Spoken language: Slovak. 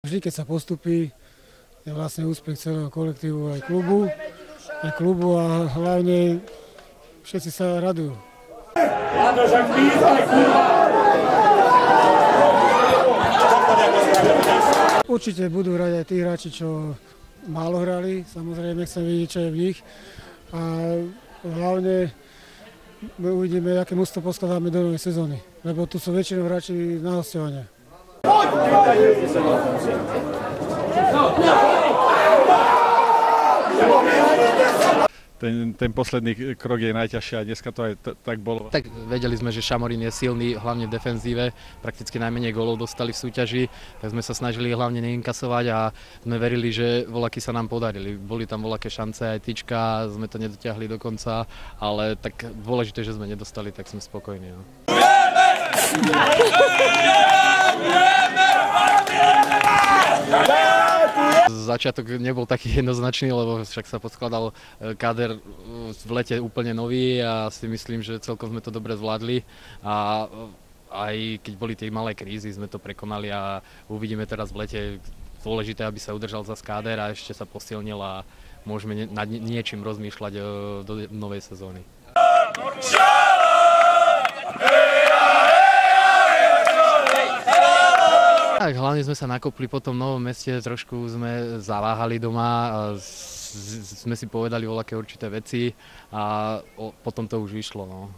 vždy, keď sa postupí, je vlastne úspech celého kolektívu aj klubu a hlavne všetci sa radujú. Určite budú hrať aj tí hráči, čo málo hrali, samozrejme chcem vidieť, čo je v nich a hlavne uvidíme, aké mužstvo poskladáme do novej sezóny, lebo tu sú väčšinou hráči na hosťovanie. Ten posledný krok je najťažší a dneska to aj tak bolo. Tak vedeli sme, že Šamorín je silný, hlavne v defenzíve, prakticky najmenej gólov dostali v súťaži, tak sme sa snažili hlavne neinkasovať a sme verili, že voľaky sa nám podarili. Boli tam voľaké šance, aj tyčka, sme to nedotiahli do konca, ale tak dôležité, že sme nedostali, tak sme spokojní. No. Začiatok nebol taký jednoznačný, lebo však sa podskladal káder v lete úplne nový a si myslím, že celkom sme to dobre zvládli a aj keď boli tie malé krízy, sme to prekonali a uvidíme teraz v lete. Dôležité, aby sa udržal za káder a ešte sa posilnil a môžeme nad niečím rozmýšľať do novej sezóny. Tak, hlavne sme sa nakopli po tom Novom Meste, trošku sme zaváhali doma, sme si povedali voľaké určité veci a potom to už vyšlo. No.